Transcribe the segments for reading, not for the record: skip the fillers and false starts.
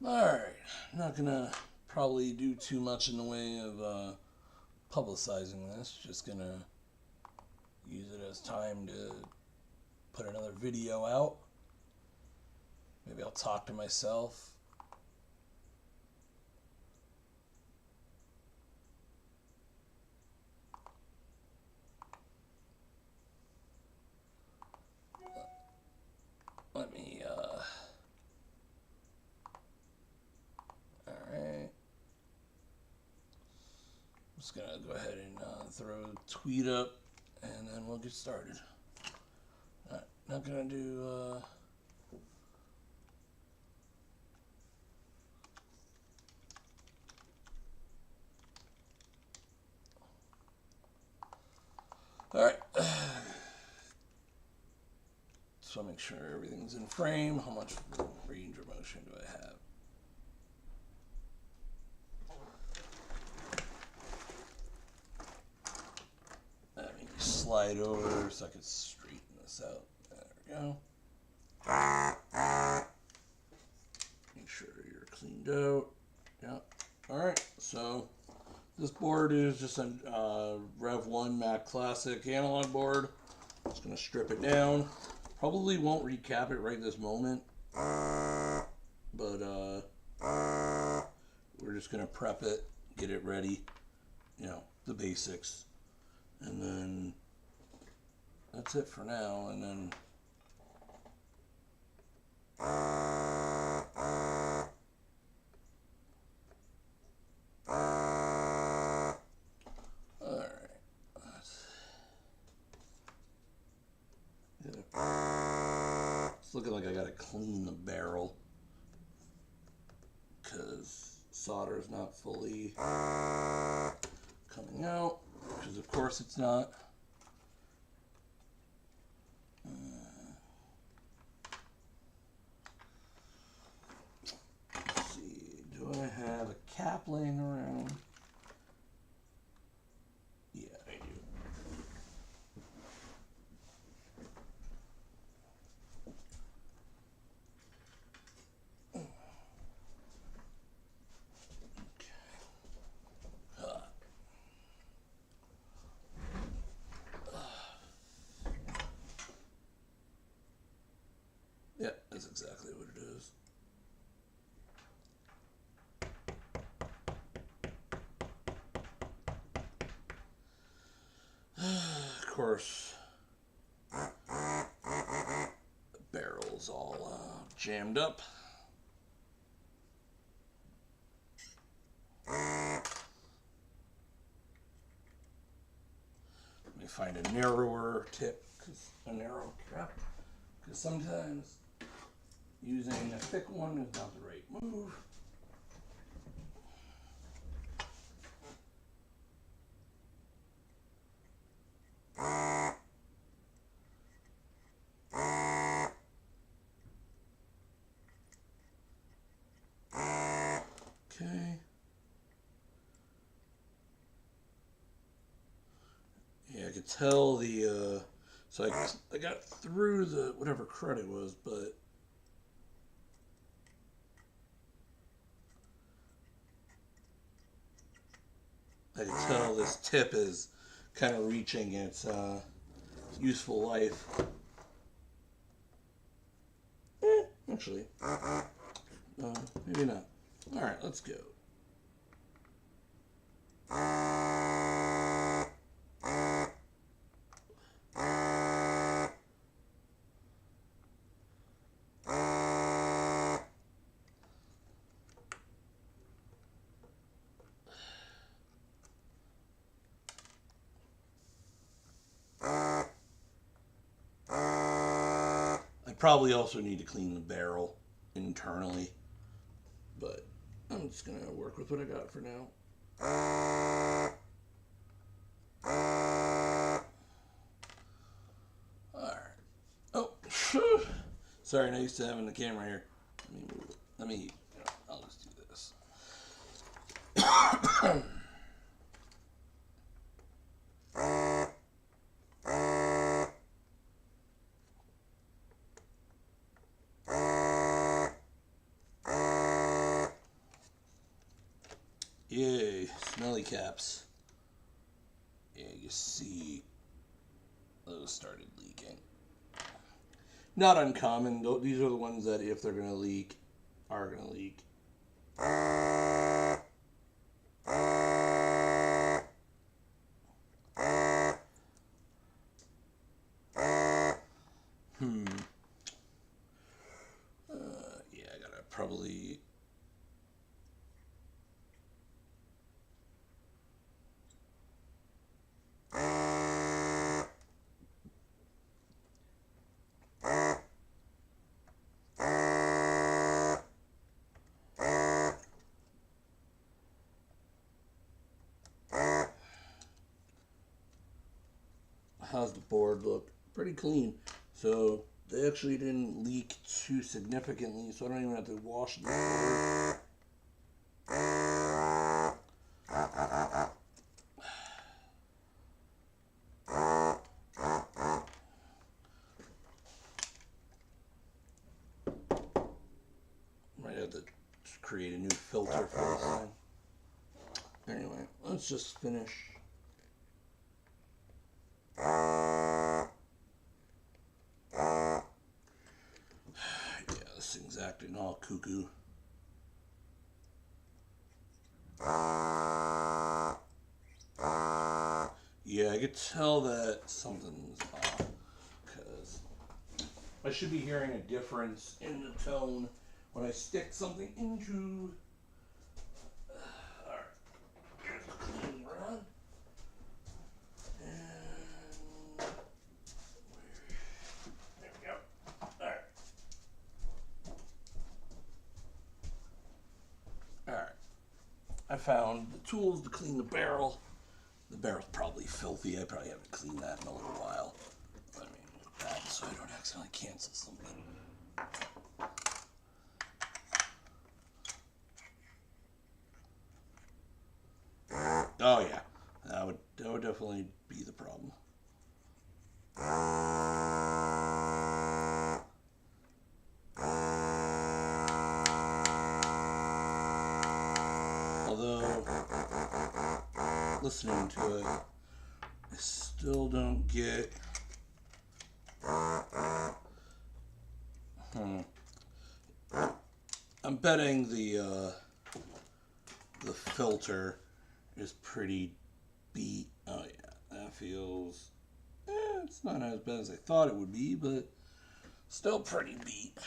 Alright, not gonna probably do too much in the way of publicizing this, just gonna use it as time to put another video out. Maybe I'll talk to myself. Let me, alright. I'm just gonna go ahead and throw a tweet up, and then we'll get started. Not gonna do, alright. So make sure everything's in frame. How much range of motion do I have? Let me slide over so I can straighten this out. There we go. Make sure you're cleaned out. Yep. Alright, so this board is just a Rev 1 Mac Classic analog board. Just going to strip it down. Probably won't recap it right this moment, but we're just going to prep it, get it ready, you know, the basics, and then that's it for now. And then it's looking like I gotta clean the barrel because solder is not fully coming out, because of course it's not. Let's see, do I have a cap laying around? Yeah, I do. Yeah, that's exactly what it is. Of course, the barrel's all jammed up. Let me find a narrower tip, a narrow cap, because sometimes using a thick one is not the right move. Okay. Yeah, I could tell the, so I got through the, whatever crud it was, but I can tell this tip is kind of reaching its useful life. Actually, maybe not. All right, let's go. Probably also need to clean the barrel internally, but I'm just gonna work with what I got for now. Alright. Oh, sorry, not used to having the camera here. Let me I'll just do this. Yay, smelly caps. Yeah, you see those started leaking. Not uncommon. These are the ones that, if they're going to leak, are going to leak. Yeah, I gotta probably... How's the board look? Pretty clean. So they actually didn't leak too significantly, so I don't even have to wash the board. Might have to create a new filter for this thing. Anyway, let's just finish. Yeah, this thing's acting all cuckoo. Yeah, I could tell that something's off, because I should be hearing a difference in the tone when I stick something into... Alright, here's the clean rod. And... There we go. Alright. Alright. I found the tools to clean the barrel. The barrel's probably filthy. I probably haven't cleaned that in a little while. Let me move that so I don't accidentally cancel something. Oh yeah, that would definitely be the problem. Although, listening to it, I still don't get... I'm betting the filter is pretty beat. Oh yeah, that feels... it's not as bad as I thought it would be, but still pretty beat.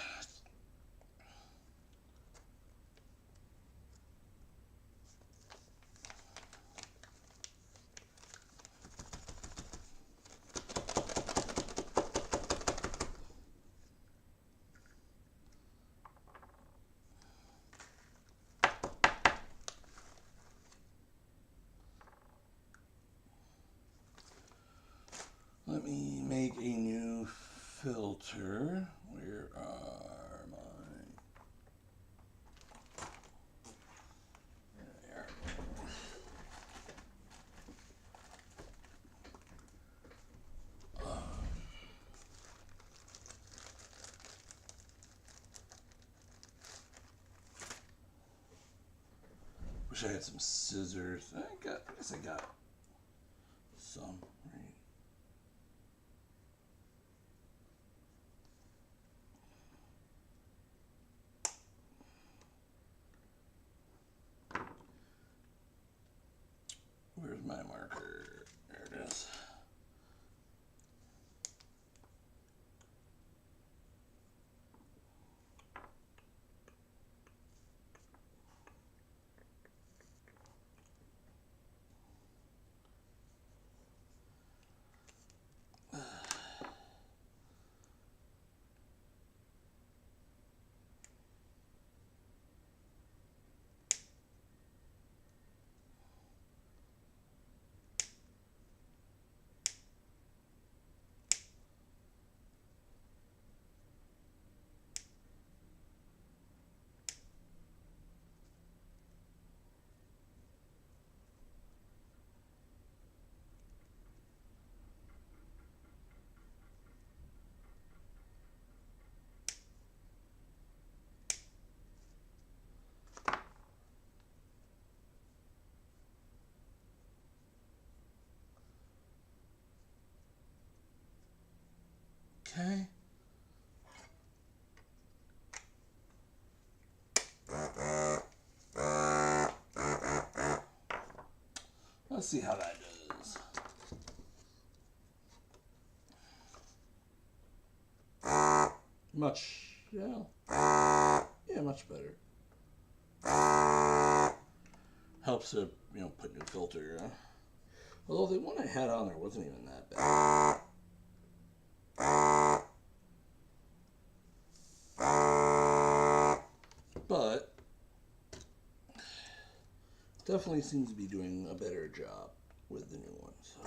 Let me make a new filter. Where are my... There. Wish I had some scissors. I guess I got some, right? Where's my marker? There it is. Let's see how that does. Yeah, much better. Helps to, put new filter. Although the one I had on there wasn't even that bad. But definitely seems to be doing a better job with the new one. So.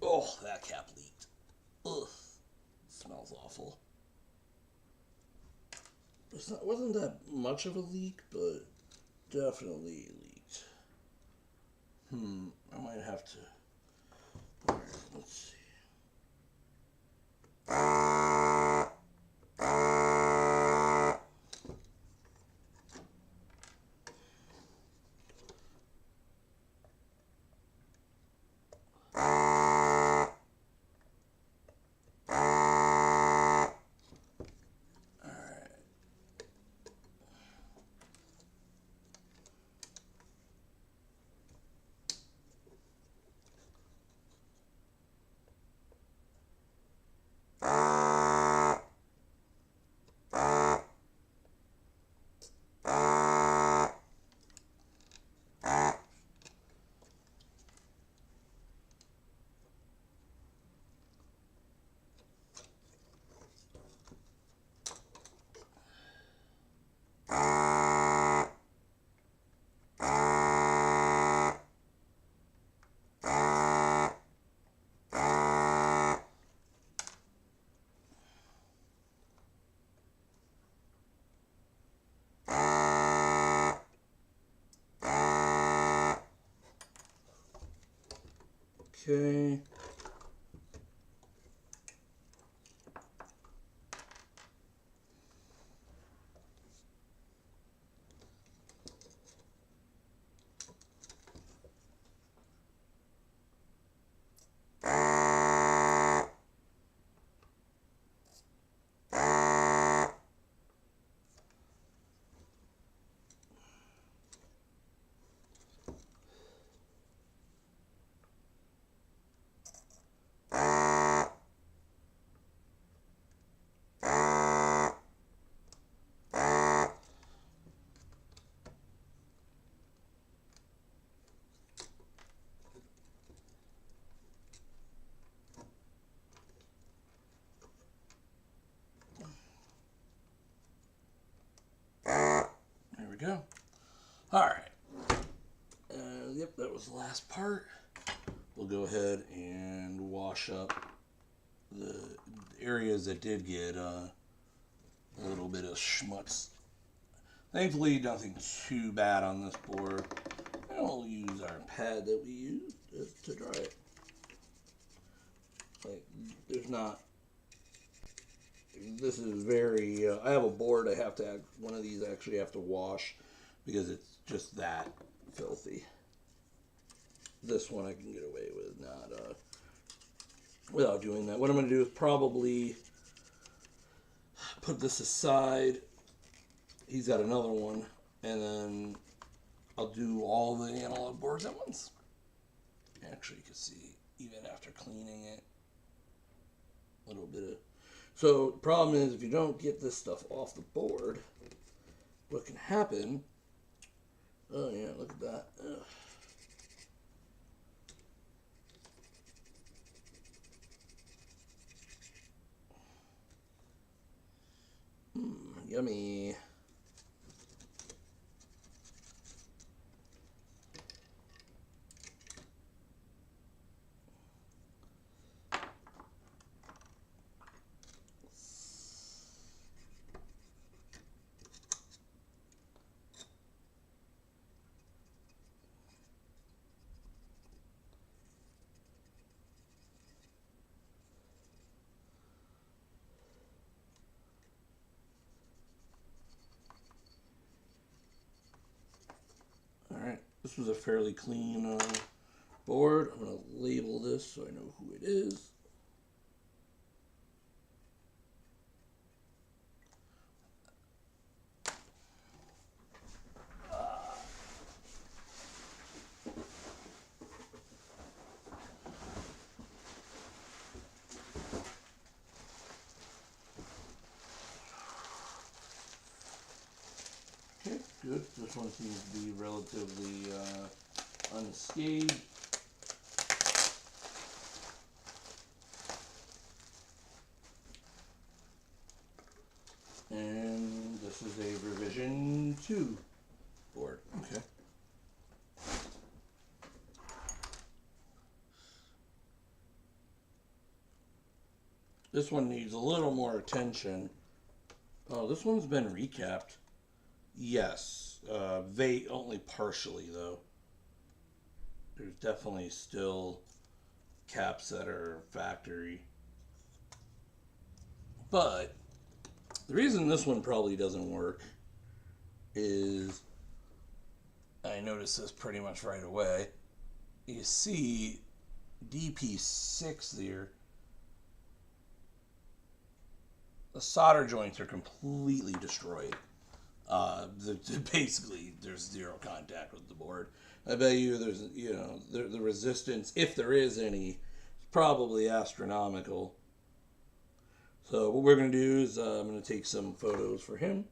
Oh, that cap leaked. Ugh. Smells awful. It wasn't that much of a leak, but definitely leaked. I might have to. Alright, let's see. Okay. There we go. Alright. Yep, that was the last part. We'll go ahead and wash up the areas that did get a little bit of schmutz. Thankfully, nothing too bad on this board. And we'll use our pad that we used to dry it. Like, there's not. This is very. I have a board I have to. One of these I actually have to wash because it's just that filthy. This one I can get away with not without doing that. What I'm going to do is probably put this aside. He's got another one, and then I'll do all the analog boards at once. Actually, you can see even after cleaning it, a little bit of. So the problem is if you don't get this stuff off the board, what can happen? Oh yeah, look at that. Ugh. Yummy. This was a fairly clean board. I'm going to label this so I know who it is. Okay, good. This one seems to be relatively unscathed. And this is a revision 2 board. Okay. This one needs a little more attention. Oh, this one's been recapped. Yes. They only partially, though. There's definitely still caps that are factory. But the reason this one probably doesn't work is, I noticed this pretty much right away. You see DP6 there. The solder joints are completely destroyed. Basically, there's zero contact with the board. I bet you there's, the resistance, if there is any, is probably astronomical. So what we're going to do is I'm going to take some photos for him.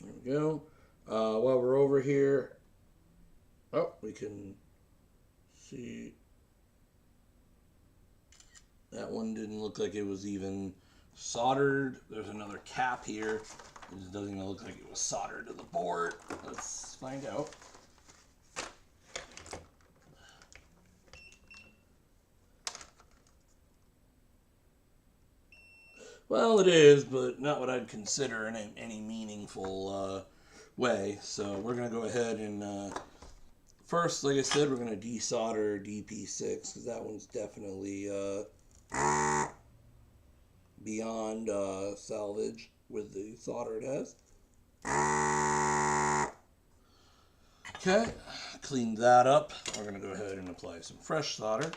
There we go. While we're over here, we can see that one didn't look like it was even soldered. There's another cap here. It doesn't even look like it was soldered to the board. Let's find out. Well, it is, but not what I'd consider in any meaningful way. So we're going to go ahead and first, like I said, we're going to desolder DP6 because that one's definitely beyond salvage with the solder it has. Okay, clean that up. We're going to go ahead and apply some fresh solder.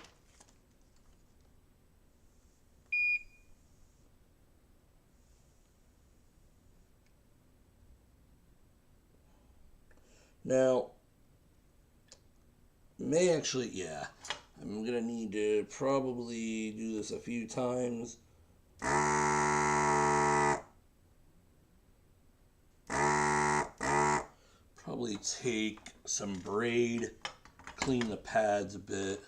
Now, may actually, I'm going to need to probably do this a few times. Probably take some braid, clean the pads a bit.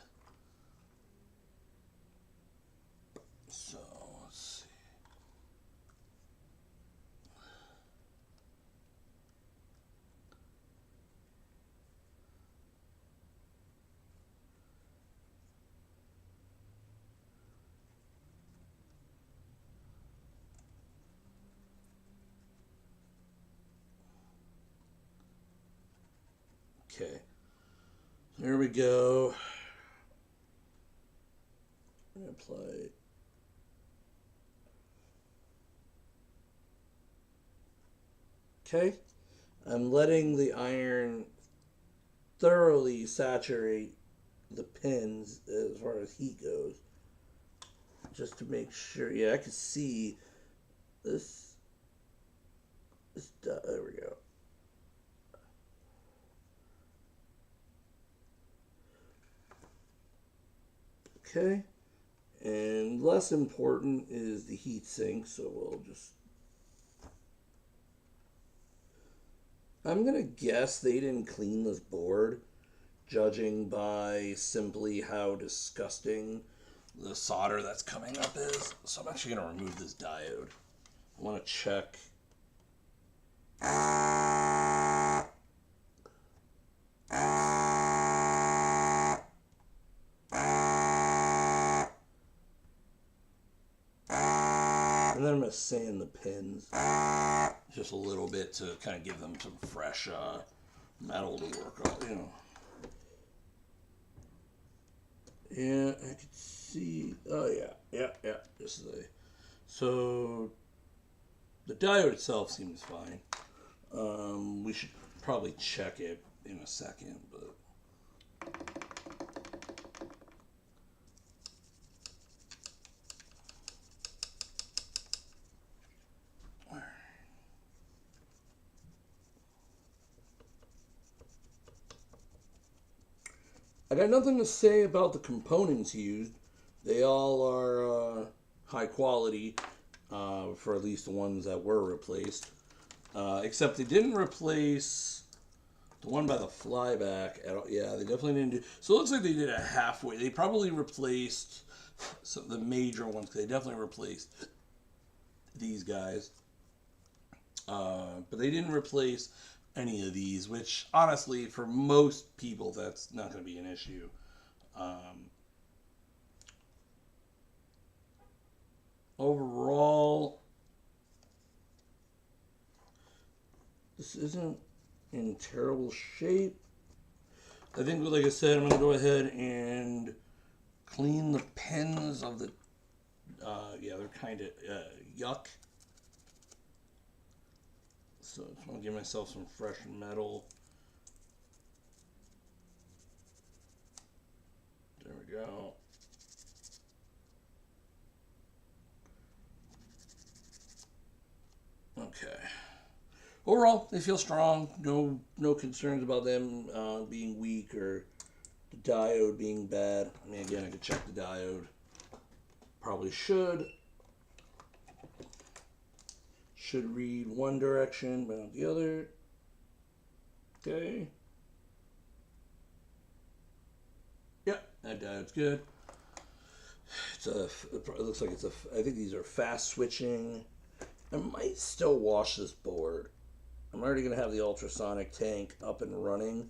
So, let's see. Okay, there we go. I'm going to apply it. Okay, I'm letting the iron thoroughly saturate the pins as far as heat goes. Just to make sure, I can see this, there we go. Okay, and less important is the heat sink, so we'll just, I'm gonna guess they didn't clean this board, judging by simply how disgusting the solder that's coming up is. So I'm actually gonna remove this diode. I want to check. And then I'm going to sand the pins just a little bit to kind of give them some fresh metal to work on, Yeah, I could see. Oh, yeah. This is so The diode itself seems fine. We should probably check it in a second, but I got nothing to say about the components used. They all are high quality, for at least the ones that were replaced. Except they didn't replace the one by the flyback at all. Yeah, they definitely didn't do. So it looks like they did a halfway. They probably replaced some of the major ones, because they definitely replaced these guys. But they didn't replace any of these, which honestly, for most people, that's not going to be an issue. Overall, this isn't in terrible shape. I think, like I said, I'm going to go ahead and clean the pins of the, yeah, they're kind of yuck. So I just want to give myself some fresh metal. There we go. Okay. Overall, they feel strong. No concerns about them being weak or the diode being bad. I mean, again, I could check the diode. Probably should. Should read one direction, but not the other. Okay. Yep, that diode's good. It looks like it's a. I think these are fast switching. I might still wash this board. I'm already going to have the ultrasonic tank up and running.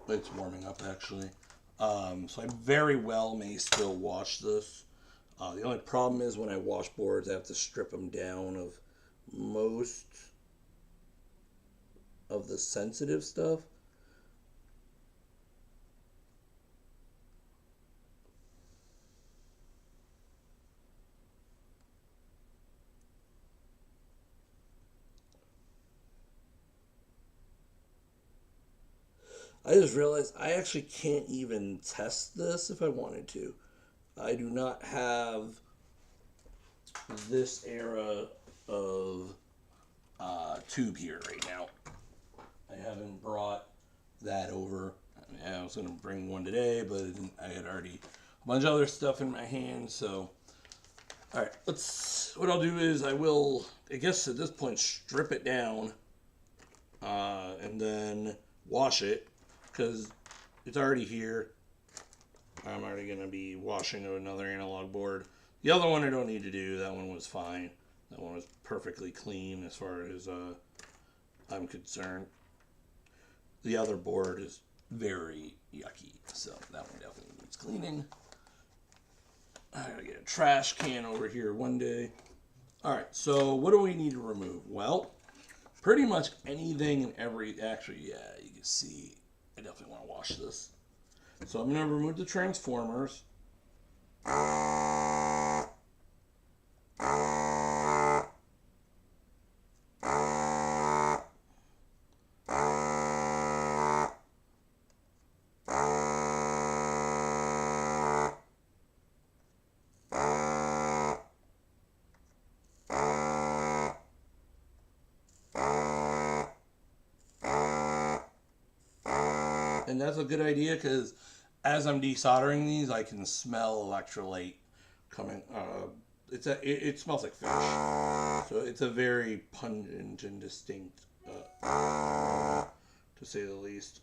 It's warming up, actually. So I very well may still wash this. The only problem is when I wash boards, I have to strip them down of most of the sensitive stuff. I just realized I actually can't even test this if I wanted to. I do not have this era of tube here right now. I haven't brought that over. I mean, I was going to bring one today, but I had already a bunch of other stuff in my hand. So, all right, what I'll do is I will, I guess at this point, strip it down and then wash it, because it's already here. I'm already going to be washing another analog board. The other one I don't need to do. That one was fine. That one was perfectly clean as far as I'm concerned. The other board is very yucky, so that one definitely needs cleaning. I gotta get a trash can over here one day. All right, so what do we need to remove? Well, pretty much anything and actually, yeah, you can see, I definitely want to wash this. So I'm going to remove the transformers. And that's a good idea, because as I'm desoldering these, I can smell electrolyte coming. It smells like fish, so it's a very pungent and distinct, to say the least.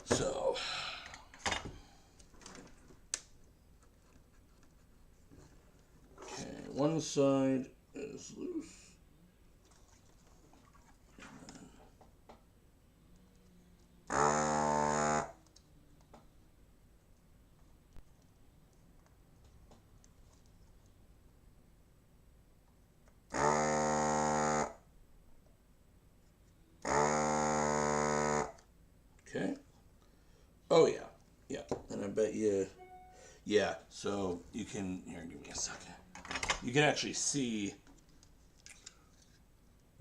So. One side is loose. Okay. bet you. Yeah, so you can, here, give me a second. You can actually see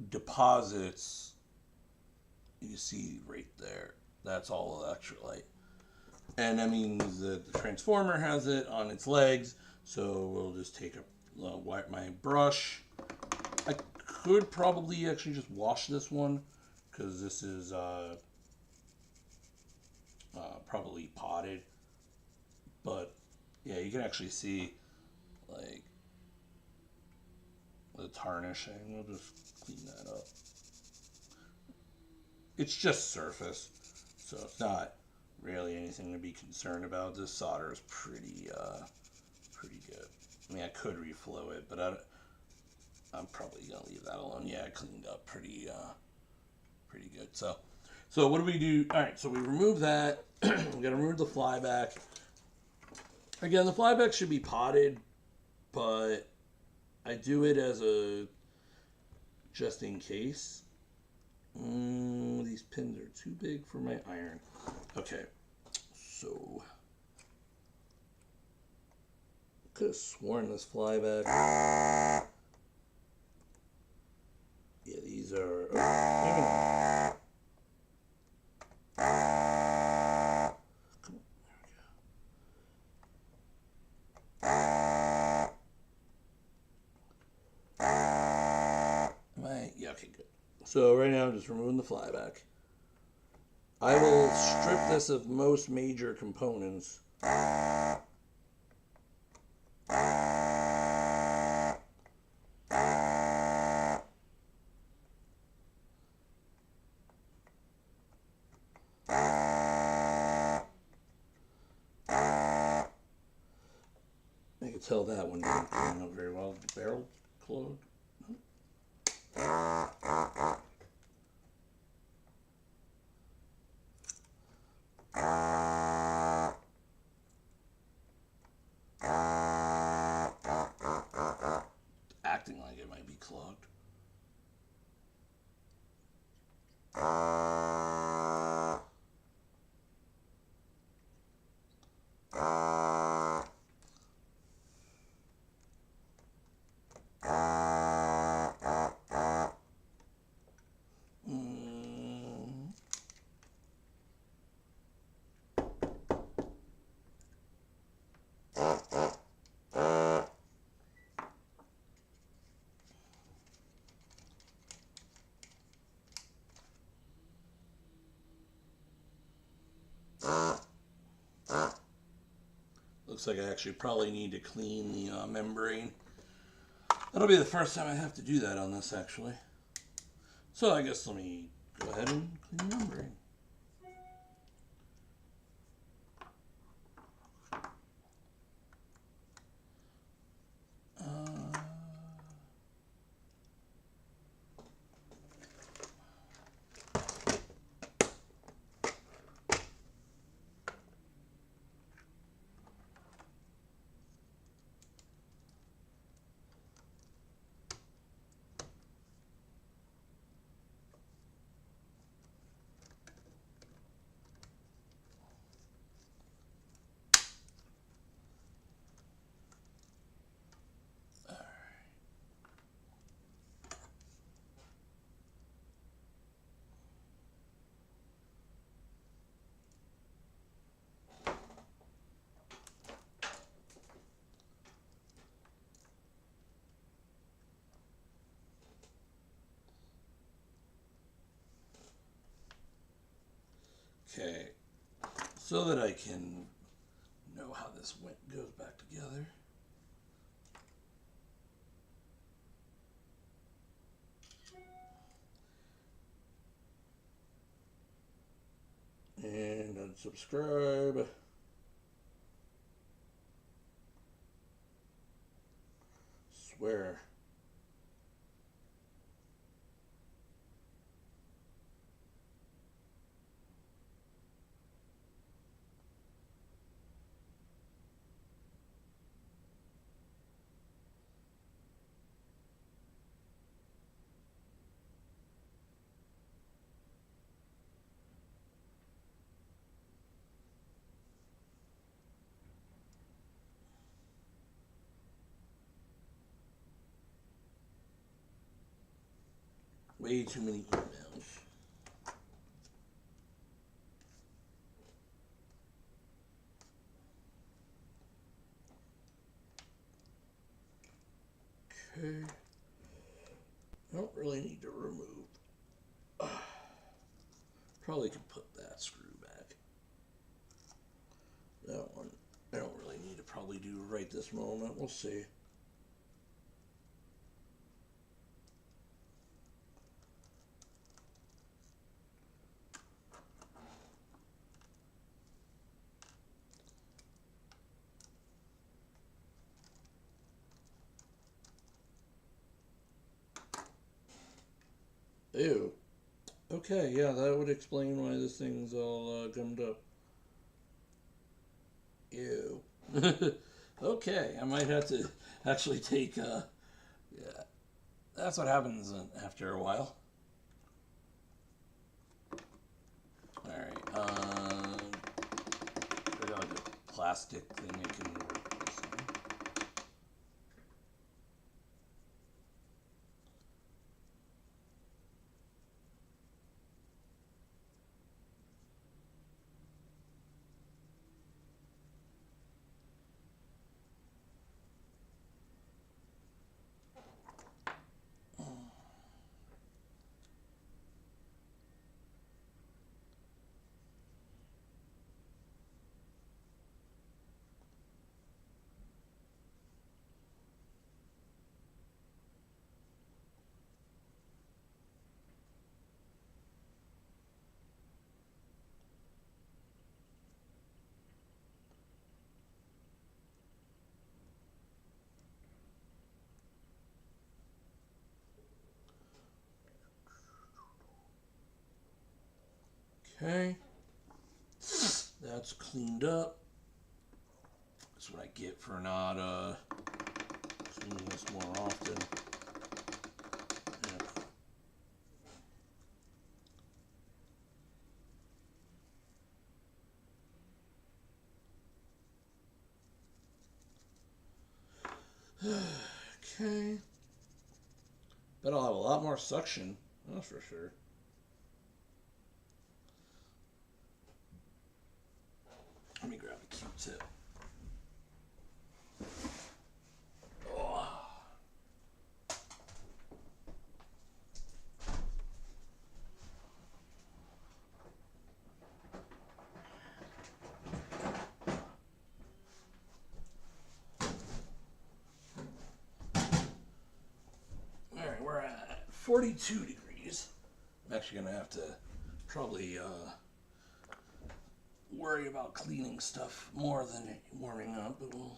deposits. You see right there. That's all electrolyte. And that means that the transformer has it on its legs. So we'll just take my brush. I could probably actually just wash this one because this is probably potted. But yeah, you can actually see like the tarnishing. We'll just clean that up. It's just surface, so it's not really anything to be concerned about. This solder is pretty good. I mean, I could reflow it, but I'm probably gonna leave that alone. Yeah, I cleaned up pretty good. So what do we do? All right, so we remove that. We're gonna remove the flyback. Again, the flyback should be potted, but I do it as a just in case. These pins are too big for my iron. Okay, so could have sworn this flyback. Yeah, these are. Oh, maybe not. Come on, there we go. Yeah, okay, good. So right now I'm just removing the flyback. I will strip this of most major components. I can tell that one didn't clean up very well. The barrel clogged. Acting like it might be clogged. Looks like I actually probably need to clean the membrane. That'll be the first time I have to do that on this, actually. So I guess let me go ahead and clean the membrane. Okay, so that I can know how this goes back together. And unsubscribe. Swear. way too many emails. Okay. I don't really need to remove. Probably could put that screw back. That one, I don't really need to probably do right this moment. We'll see. Ew. Okay, yeah, that would explain why this thing's all gummed up. Ew. Okay, I might have to actually take, yeah, that's what happens after a while. Alright, I got like a plastic thing I can work this on. Okay, that's cleaned up. That's what I get for not cleaning this more often. Yeah. Okay, but I'll have a lot more suction, that's for sure. Let me grab a Q-tip. Alright, we're at 42 degrees. I'm actually going to have to probably worry about cleaning stuff more than warming up, but we'll...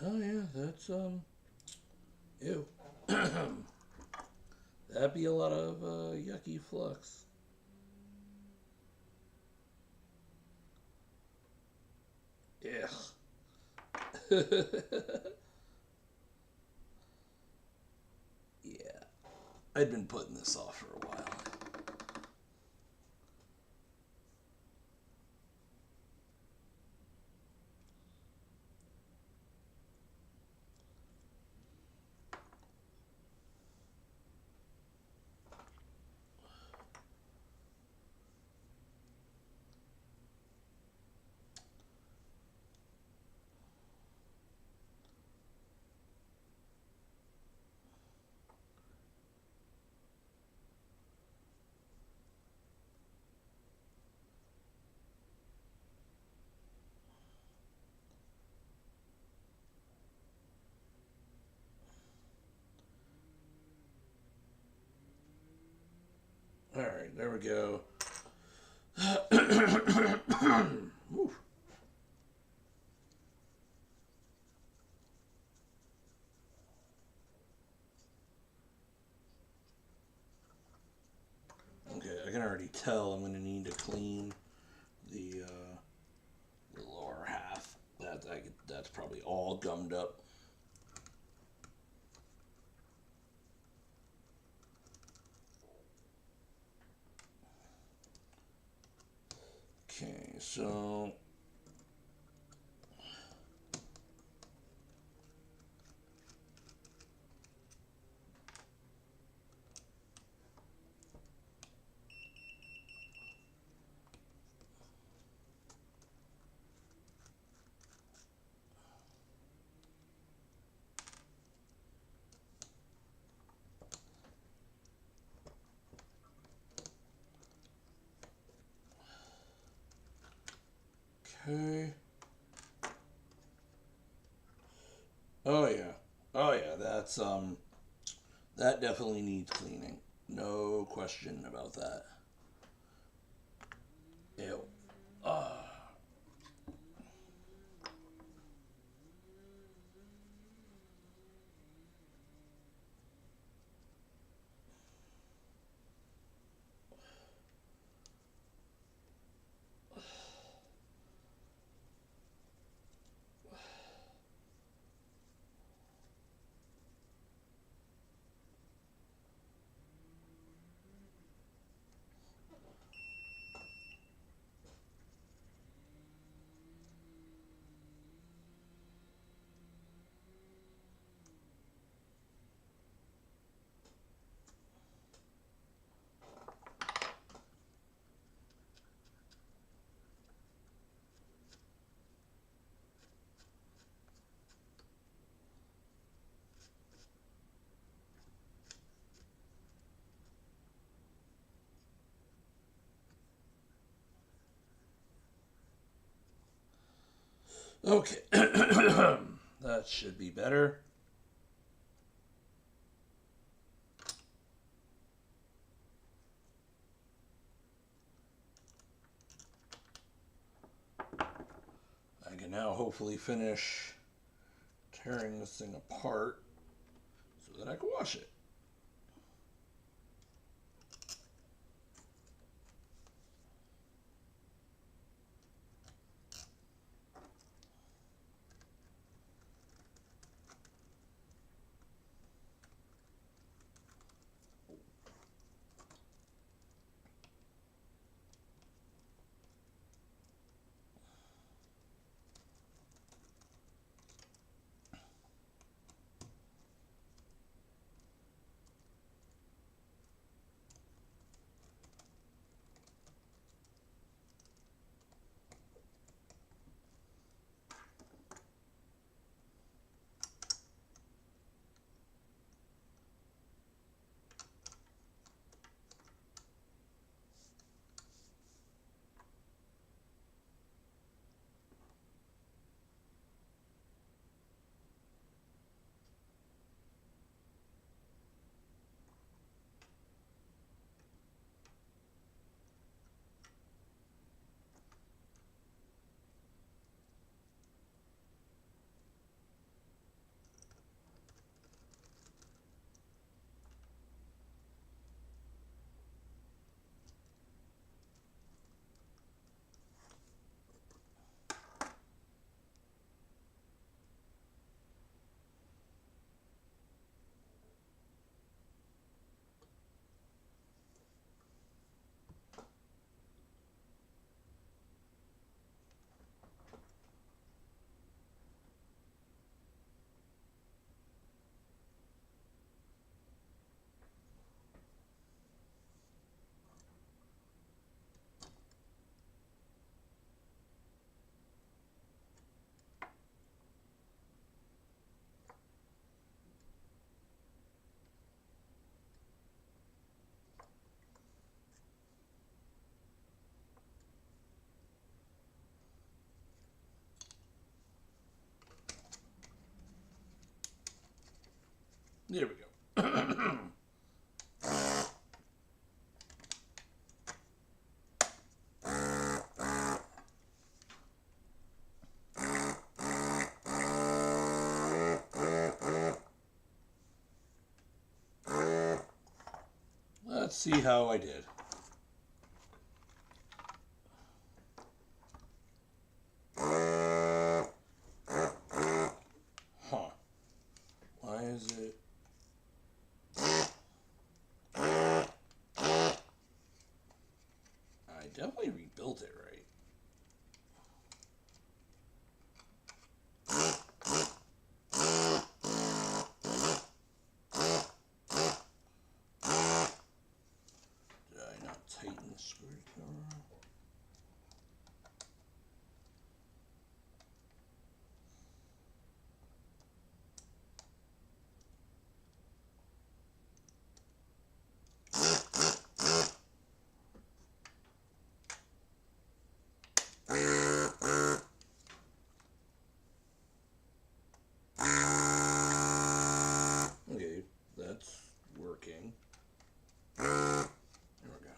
Oh yeah, that's ew. That'd be a lot of yucky flux. Yeah. Yeah. I'd been putting this off for a while. All right, there we go. Woo. Okay, I can already tell I'm going to need to clean the lower half. That's probably all gummed up. Okay, so okay. Oh yeah. Oh yeah, that definitely needs cleaning. No question about that. Ew. Ah. Okay. That should be better. I can now hopefully finish tearing this thing apart so that I can wash it. There we go. let's see how I did. Huh. Why is it? I definitely rebuilt it right. Did I not tighten the screw cover? Okay, that's working. There we go.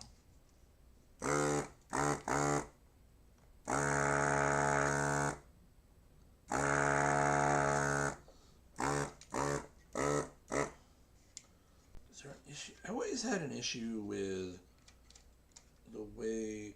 Is there an issue? I always had an issue with the way.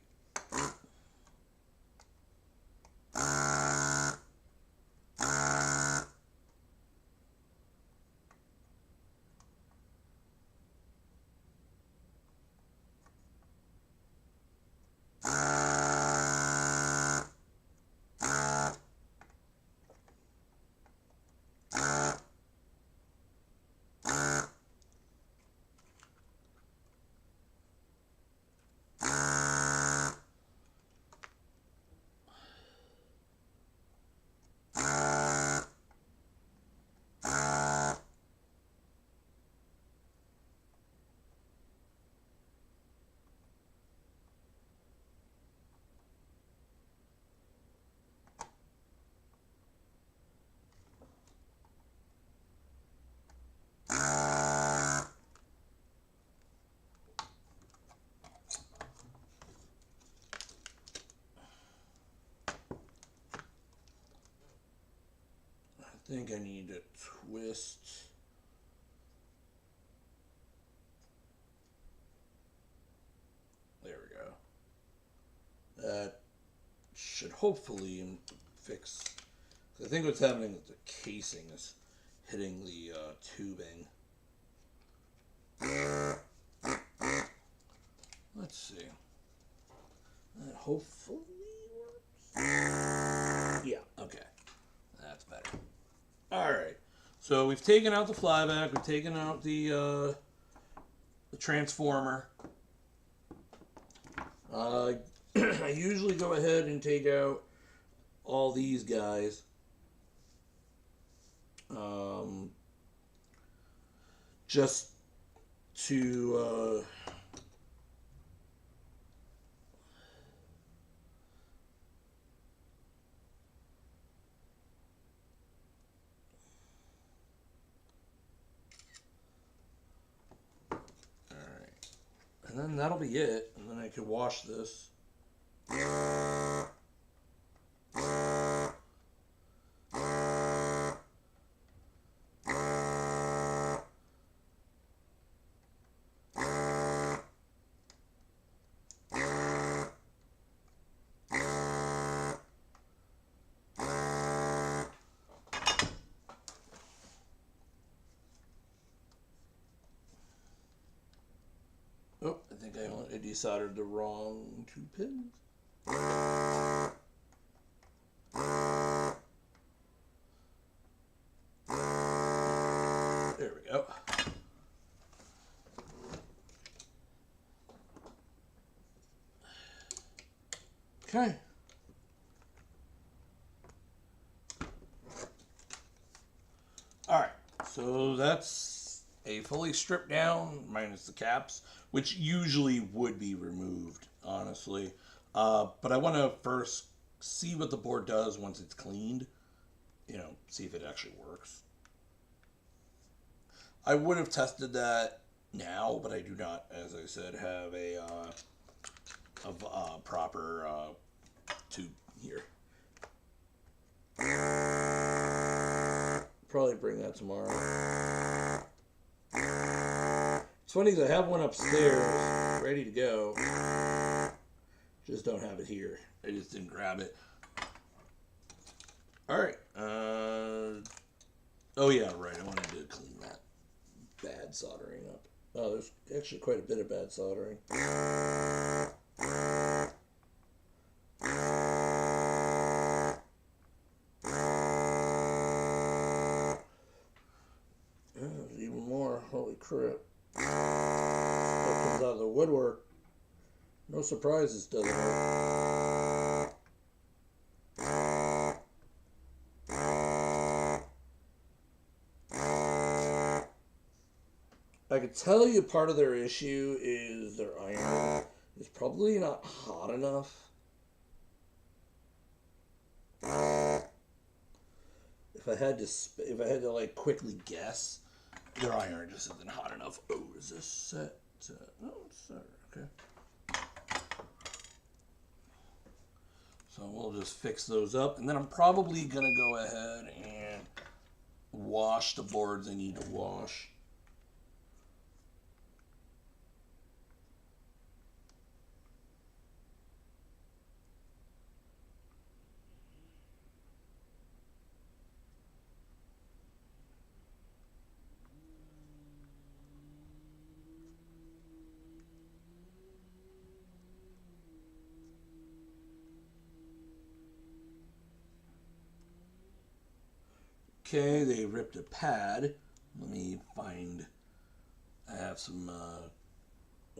I think I need to twist. There we go. That should hopefully fix. I think what's happening is the casing is hitting the tubing. Let's see. That hopefully works. Yeah, okay. That's better. Alright. So we've taken out the flyback, we've taken out the transformer. I usually go ahead and take out all these guys. Just to and then that'll be it. And then I can wash this. Oh, I think I desoldered the wrong 2 pins. There we go. Okay. Alright, so that's a fully stripped down, minus the caps, which usually would be removed, honestly. But I want to first see what the board does once it's cleaned. You know, see if it actually works. I would have tested that now, but I do not, as I said, have a proper tube here. Probably bring that tomorrow. It's funny because I have one upstairs ready to go. Just don't have it here. I just didn't grab it. Alright. Oh yeah, right. I wanted to clean that bad soldering up. Oh, there's actually quite a bit of bad soldering. There's even more. Holy crap. That comes out of the woodwork. No surprises, doesn't it? I could tell you part of their issue is their iron is probably not hot enough. If I had to like quickly guess, their iron just isn't hot enough. Oh, is this set? Oh, it's set. Okay. So we'll just fix those up, and then I'm probably gonna go ahead and wash the boards I need to wash. Okay, they ripped a pad. Let me find. I have some. No,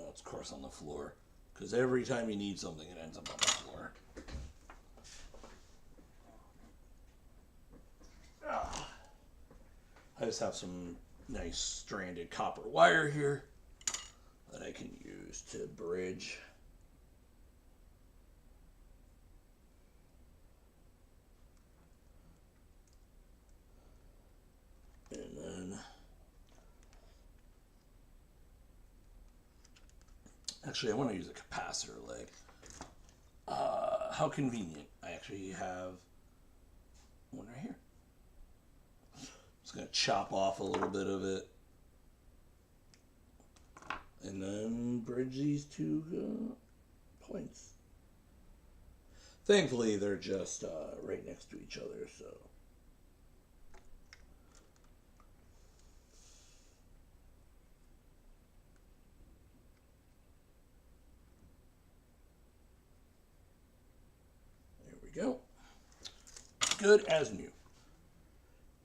it's of course on the floor. Because every time you need something, it ends up on the floor. I just have some nice stranded copper wire here that I can use to bridge. And then, actually I want to use a capacitor leg. How convenient. I actually have one right here. Just going to chop off a little bit of it. And then bridge these two points. Thankfully, they're just right next to each other, so. There we go. Good as new.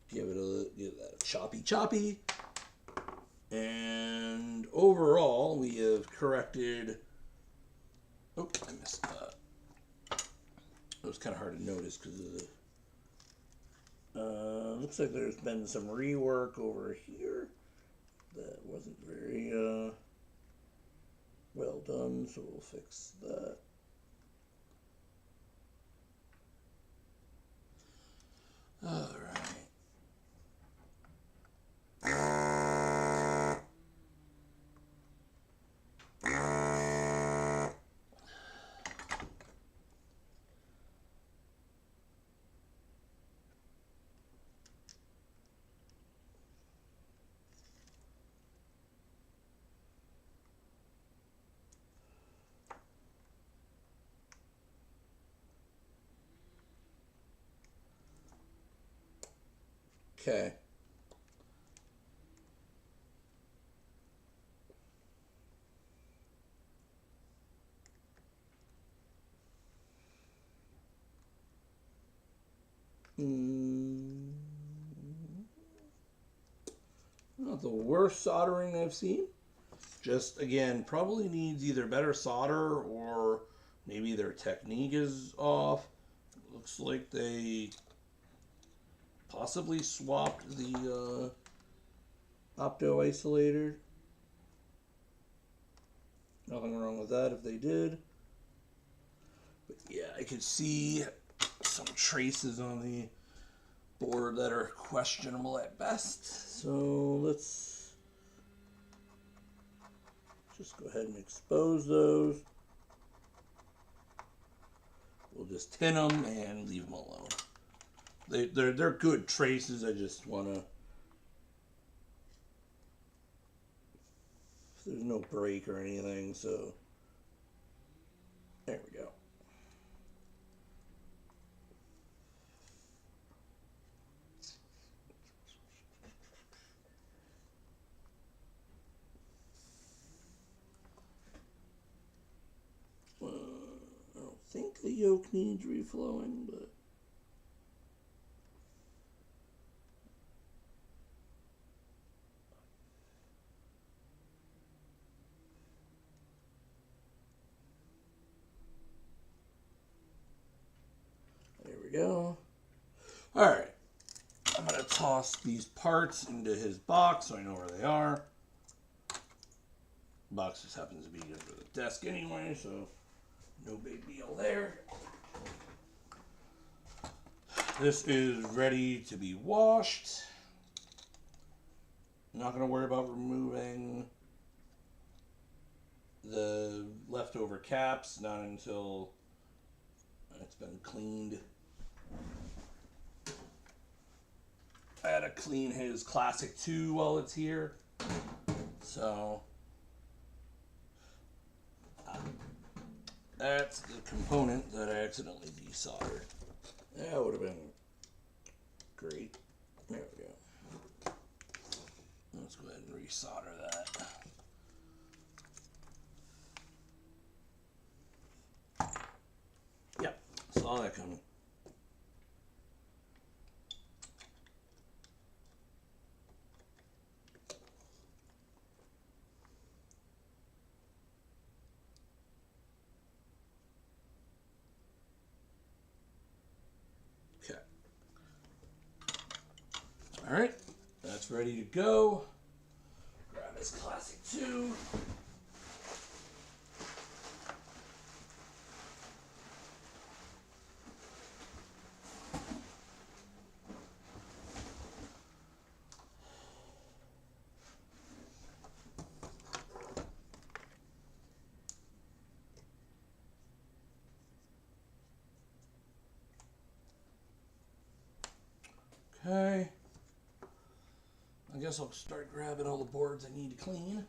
Give that a choppy. And overall, we have corrected. Oh, I missed that. It was kind of hard to notice because of the. Looks like there's been some rework over here that wasn't very well done, so we'll fix that. All right. Okay. Not the worst soldering I've seen. Just, again, probably needs either better solder or maybe their technique is off. Looks like they possibly swapped the opto isolator. Nothing wrong with that if they did. But yeah, I could see some traces on the board that are questionable at best. So let's just go ahead and expose those. We'll just tin them and leave them alone. They're good traces. I just want to There's no break or anything, so there we go. I don't think the yolk needs reflowing, but there we go. All right, I'm gonna toss these parts into his box so I know where they are. The box just happens to be under the desk anyway, so no big deal there. This is ready to be washed. I'm not gonna worry about removing the leftover caps, not until it's been cleaned. I had to clean his Classic 2 while it's here. So that's the component that I accidentally desoldered. That would have been great. There we go. Let's go ahead and resolder that. Yep, saw that coming. Okay. All right, that's ready to go. Grab his Classic 2. Okay. I guess I'll start grabbing all the boards I need to clean.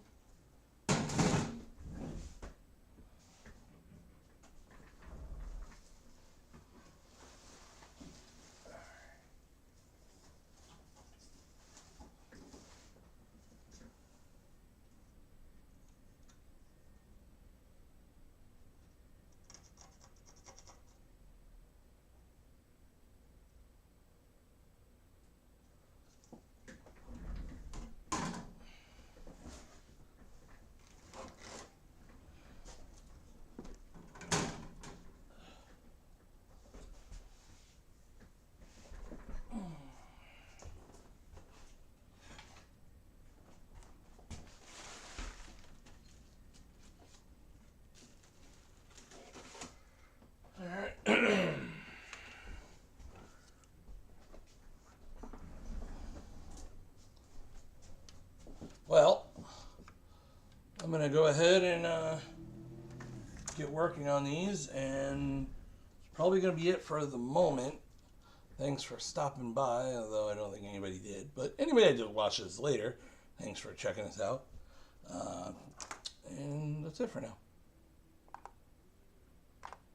Well, I'm going to go ahead and get working on these, and it's probably going to be it for the moment. Thanks for stopping by, although I don't think anybody did. But anybody that did watch this later, thanks for checking us out. And that's it for now.